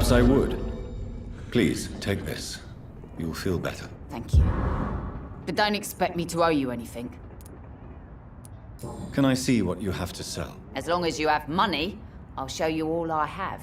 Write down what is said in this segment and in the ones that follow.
Perhaps I would. Please, take this. You'll feel better. Thank you. But don't expect me to owe you anything. Can I see what you have to sell? As long as you have money, I'll show you all I have.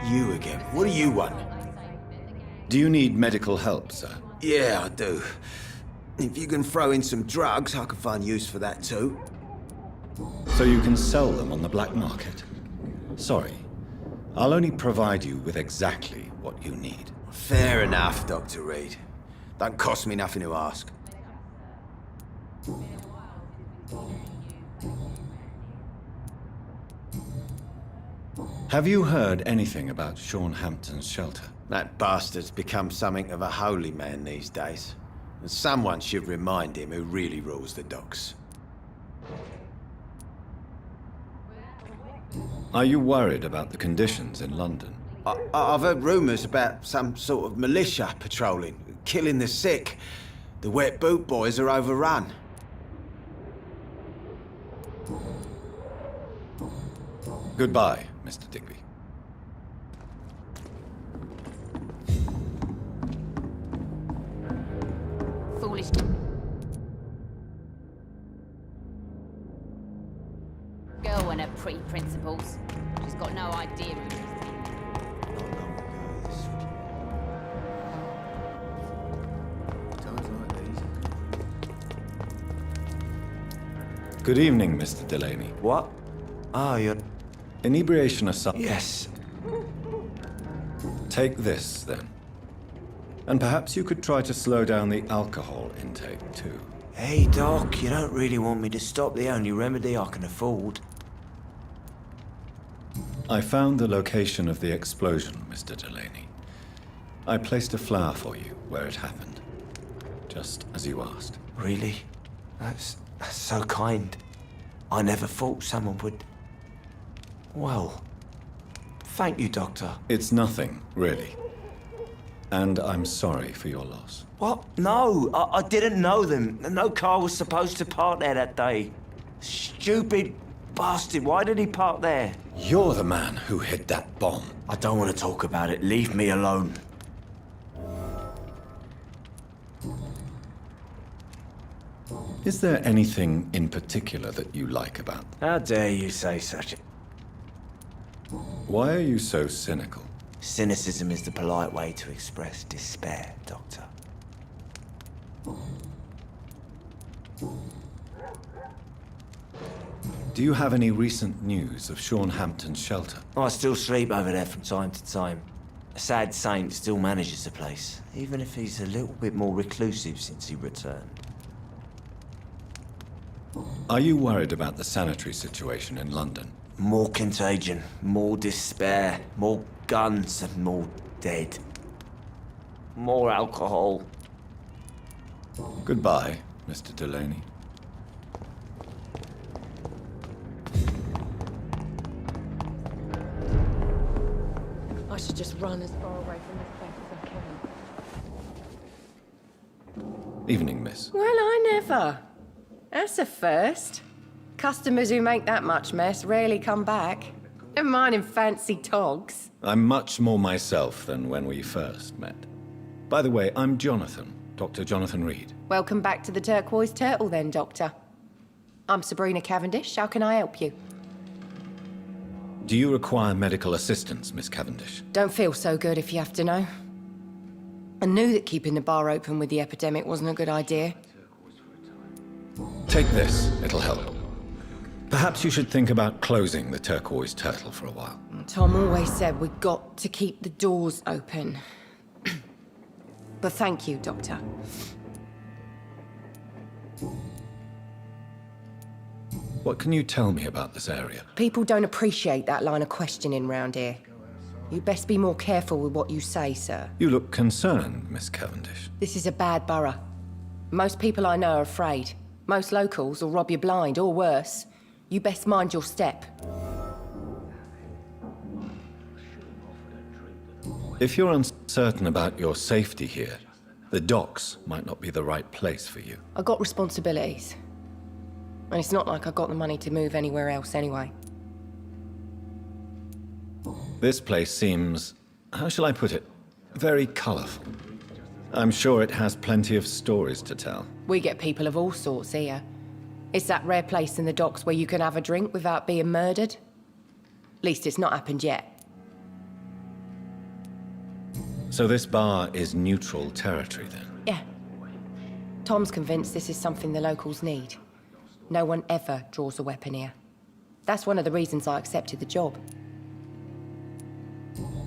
You again. What do you want? Do you need medical help, sir? Yeah, I do. If you can throw in some drugs, I can find use for that too. So you can sell them on the black market? Sorry. I'll only provide you with exactly what you need. Fair enough, Dr. Reed. Don't cost me nothing to ask. Have you heard anything about Sean Hampton's shelter? That bastard's become something of a holy man these days. And someone should remind him who really rules the docks. Are you worried about the conditions in London? I've heard rumours about some sort of militia patrolling, killing the sick. The wet boot boys are overrun. Goodbye, Mr. Digby. Foolish. Girl and her pre-principles. She's got no idea who she's Good evening, Mr. Delaney. What? Oh, you're... Inebriation aside. Yes. Take this, then. And perhaps you could try to slow down the alcohol intake, too. Hey, Doc, you don't really want me to stop the only remedy I can afford. I found the location of the explosion, Mr. Delaney. I placed a flower for you where it happened. Just as you asked. Really? That's so kind. I never thought someone would... Well, thank you, Doctor. It's nothing, really. And I'm sorry for your loss. What? No, I didn't know them. No car was supposed to park there that day. Stupid bastard, why did he park there? You're the man who hid that bomb. I don't want to talk about it. Leave me alone. Is there anything in particular that you like about them? How dare you say such a... Why are you so cynical? Cynicism is the polite way to express despair, Doctor. Do you have any recent news of Sean Hampton's shelter? I still sleep over there from time to time. A sad saint still manages the place, even if he's a little bit more reclusive since he returned. Are you worried about the sanitary situation in London? More contagion, more despair, more guns and more dead. More alcohol. Goodbye, Mr. Delaney. I should just run as far away from this place as I can. Evening, miss. Well, I never. That's a first. Customers who make that much mess rarely come back. Never mind in fancy togs. I'm much more myself than when we first met. By the way, I'm Jonathan, Dr. Jonathan Reed. Welcome back to the Turquoise Turtle then, Doctor. I'm Sabrina Cavendish. How can I help you? Do you require medical assistance, Miss Cavendish? Don't feel so good if you have to know. I knew that keeping the bar open with the epidemic wasn't a good idea. Take this, it'll help. Perhaps you should think about closing the Turquoise Turtle for a while. Tom always said we've got to keep the doors open. But thank you, Doctor. What can you tell me about this area? People don't appreciate that line of questioning round here. You'd best be more careful with what you say, sir. You look concerned, Miss Cavendish. This is a bad borough. Most people I know are afraid. Most locals will rob you blind, or worse. You best mind your step. If you're uncertain about your safety here, the docks might not be the right place for you. I got responsibilities. And it's not like I got the money to move anywhere else anyway. This place seems, how shall I put it, very colourful. I'm sure it has plenty of stories to tell. We get people of all sorts here. It's that rare place in the docks where you can have a drink without being murdered. At least it's not happened yet. So this bar is neutral territory then? Yeah. Tom's convinced this is something the locals need. No one ever draws a weapon here. That's one of the reasons I accepted the job.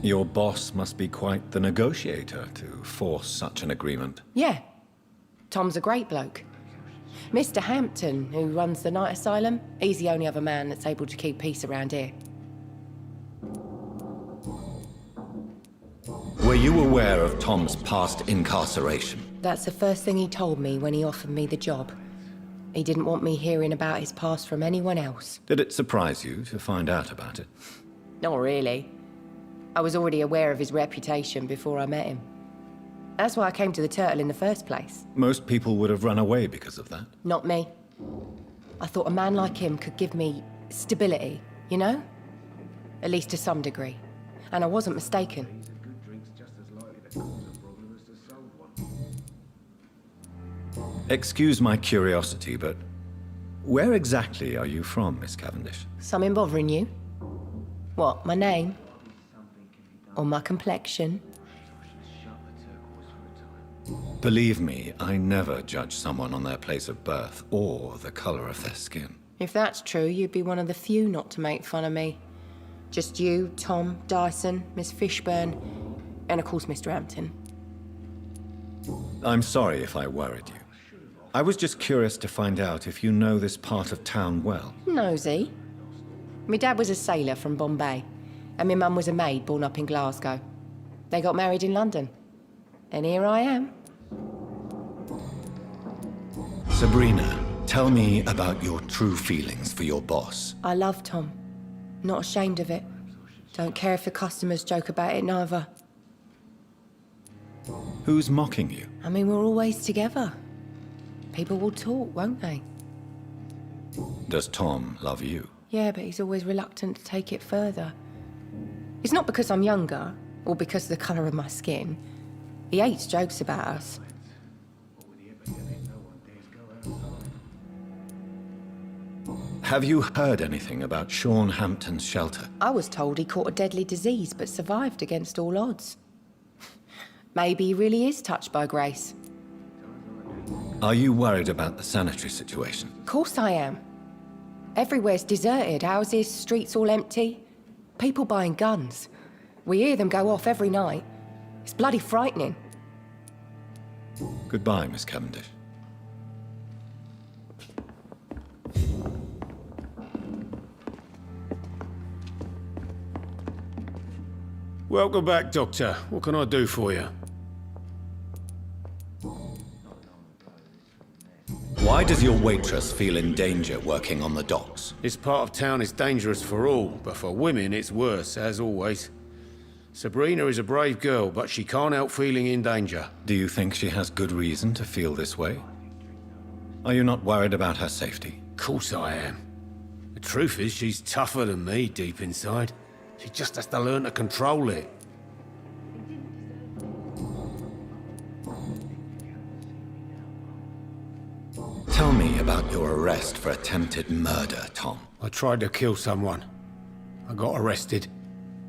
Your boss must be quite the negotiator to force such an agreement. Yeah. Tom's a great bloke. Mr. Hampton, who runs the night asylum, he's the only other man that's able to keep peace around here. Were you aware of Tom's past incarceration? That's the first thing he told me when he offered me the job. He didn't want me hearing about his past from anyone else. Did it surprise you to find out about it? Not really. I was already aware of his reputation before I met him. That's why I came to the Turtle in the first place. Most people would have run away because of that. Not me. I thought a man like him could give me stability, you know? At least to some degree. And I wasn't mistaken. Excuse my curiosity, but where exactly are you from, Miss Cavendish? Something bothering you? What, my name? Or my complexion? Believe me, I never judge someone on their place of birth or the color of their skin. If that's true, you'd be one of the few not to make fun of me. Just you, Tom, Dyson, Miss Fishburne, and of course Mr. Hampton. I'm sorry if I worried you. I was just curious to find out if you know this part of town well. Nosy. My dad was a sailor from Bombay, and my mum was a maid born up in Glasgow. They got married in London. And here I am. Sabrina, tell me about your true feelings for your boss. I love Tom. Not ashamed of it. Don't care if the customers joke about it, neither. Who's mocking you? I mean, we're always together. People will talk, won't they? Does Tom love you? Yeah, but he's always reluctant to take it further. It's not because I'm younger, or because of the colour of my skin. He hates jokes about us. Have you heard anything about Sean Hampton's shelter? I was told he caught a deadly disease, but survived against all odds. Maybe he really is touched by grace. Are you worried about the sanitary situation? Of course I am. Everywhere's deserted, houses, streets all empty. People buying guns. We hear them go off every night. It's bloody frightening. Goodbye, Miss Cavendish. Welcome back, Doctor. What can I do for you? Why does your waitress feel in danger working on the docks? This part of town is dangerous for all, but for women it's worse, as always. Sabrina is a brave girl, but she can't help feeling in danger. Do you think she has good reason to feel this way? Are you not worried about her safety? Of course I am. The truth is, she's tougher than me deep inside. She just has to learn to control it. Tell me about your arrest for attempted murder, Tom. I tried to kill someone. I got arrested.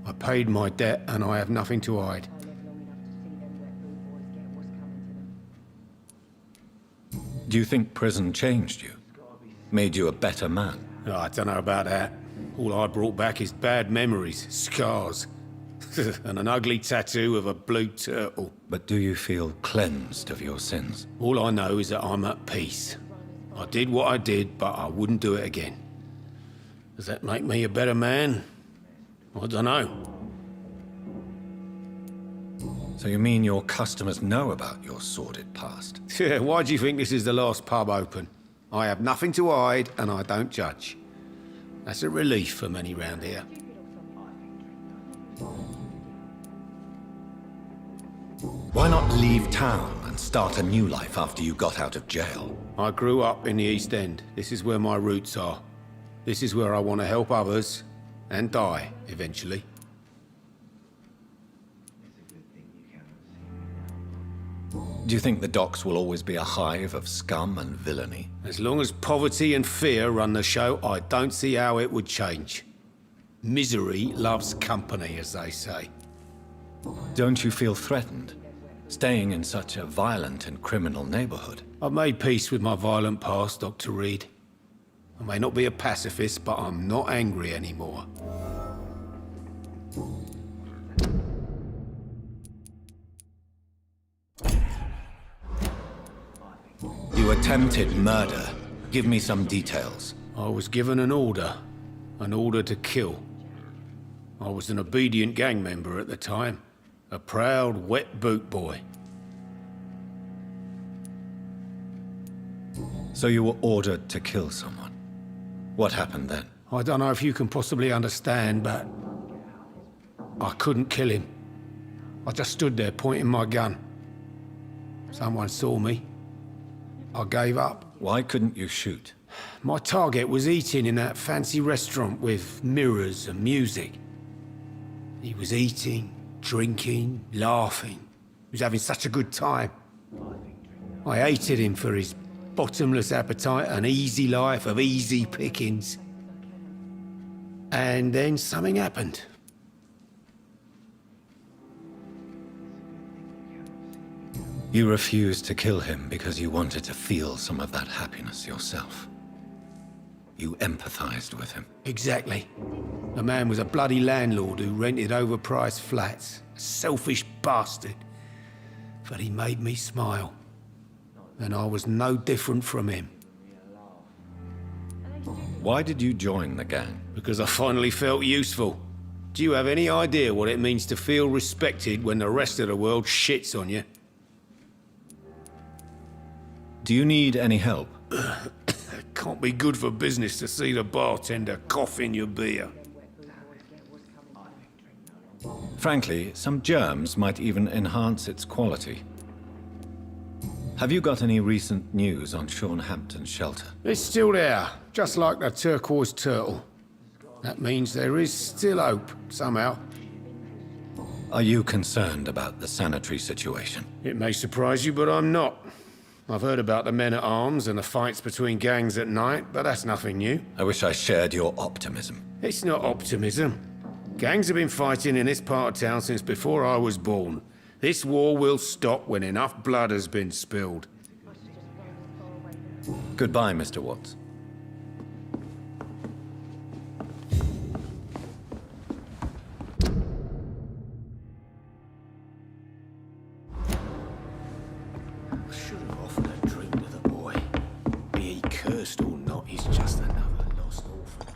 I paid my debt and I have nothing to hide. Do you think prison changed you? Made you a better man? Oh, I don't know about that. All I brought back is bad memories, scars, and an ugly tattoo of a blue turtle. But do you feel cleansed of your sins? All I know is that I'm at peace. I did what I did, but I wouldn't do it again. Does that make me a better man? I don't know. So you mean your customers know about your sordid past? Yeah, why do you think this is the last pub open? I have nothing to hide, and I don't judge. That's a relief for many round here. Why not leave town and start a new life after you got out of jail? I grew up in the East End. This is where my roots are. This is where I want to help others and die, eventually. Do you think the docks will always be a hive of scum and villainy? As long as poverty and fear run the show, I don't see how it would change. Misery loves company, as they say. Don't you feel threatened, staying in such a violent and criminal neighborhood? I've made peace with my violent past, Dr. Reed. I may not be a pacifist, but I'm not angry anymore. You attempted murder. Give me some details. I was given an order to kill. I was an obedient gang member at the time, a proud wet boot boy. So you were ordered to kill someone. What happened then? I don't know if you can possibly understand, but I couldn't kill him. I just stood there pointing my gun. Someone saw me. I gave up. Why couldn't you shoot? My target was eating in that fancy restaurant with mirrors and music. He was eating, drinking, laughing. He was having such a good time. I hated him for his bottomless appetite and easy life of easy pickings. And then something happened. You refused to kill him because you wanted to feel some of that happiness yourself. You empathized with him. Exactly. The man was a bloody landlord who rented overpriced flats. A selfish bastard. But he made me smile. And I was no different from him. Why did you join the gang? Because I finally felt useful. Do you have any idea what it means to feel respected when the rest of the world shits on you? Do you need any help? It can't be good for business to see the bartender cough in your beer. Frankly, some germs might even enhance its quality. Have you got any recent news on Sean Hampton's shelter? It's still there, just like the turquoise turtle. That means there is still hope, somehow. Are you concerned about the sanitary situation? It may surprise you, but I'm not. I've heard about the men-at-arms and the fights between gangs at night, but that's nothing new. I wish I shared your optimism. It's not optimism. Gangs have been fighting in this part of town since before I was born. This war will stop when enough blood has been spilled. Goodbye, Mr. Watts. I should have offered a drink to the boy. Be he cursed or not, he's just another lost orphan.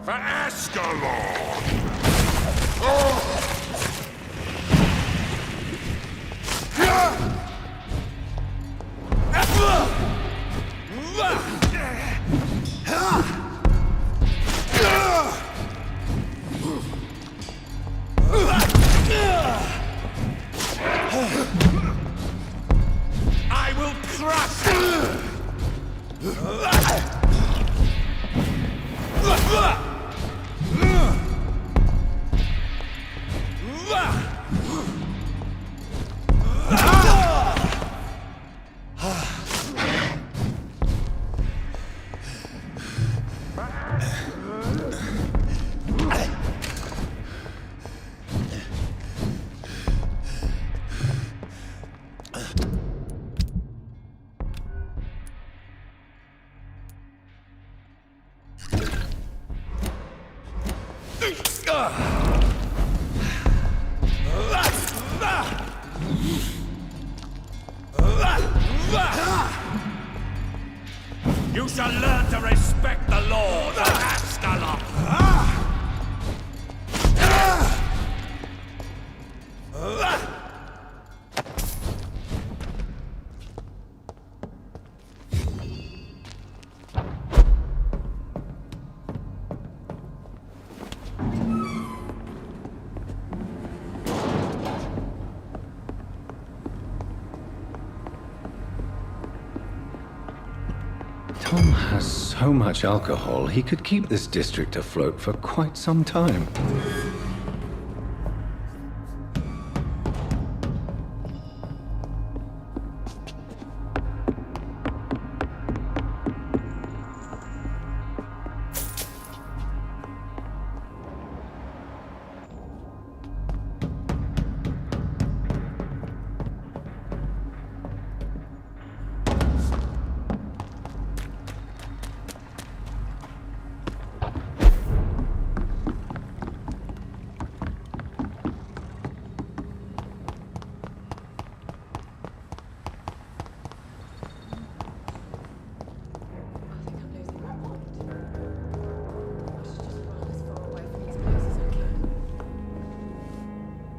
For Ascalon! I will crush You shall learn to respect the laws of Ascalon! Tom has so much alcohol, he could keep this district afloat for quite some time.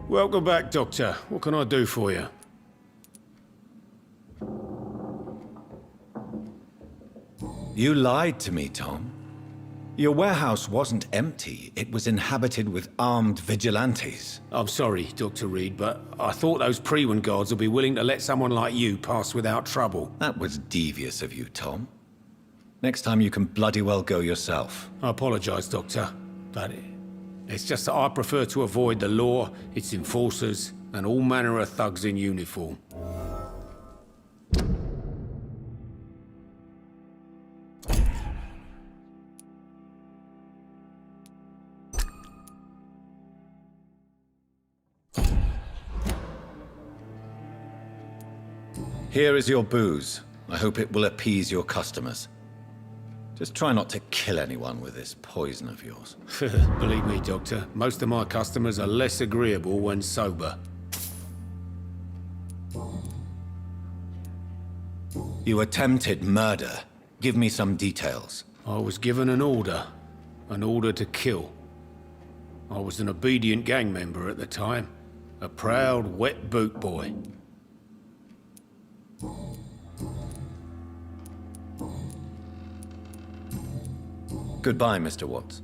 Welcome back, Doctor. What can I do for you? You lied to me, Tom. Your warehouse wasn't empty. It was inhabited with armed vigilantes. I'm sorry, Dr. Reed, but I thought those Prewen guards would be willing to let someone like you pass without trouble. That was devious of you, Tom. Next time you can bloody well go yourself. I apologize, Doctor, but it's just that I prefer to avoid the law, its enforcers, and all manner of thugs in uniform. Here is your booze. I hope it will appease your customers. Just try not to kill anyone with this poison of yours. Believe me, Doctor, most of my customers are less agreeable when sober. You attempted murder. Give me some details. I was given an order to kill. I was an obedient gang member at the time, a proud, wet boot boy. Goodbye, Mr. Watts.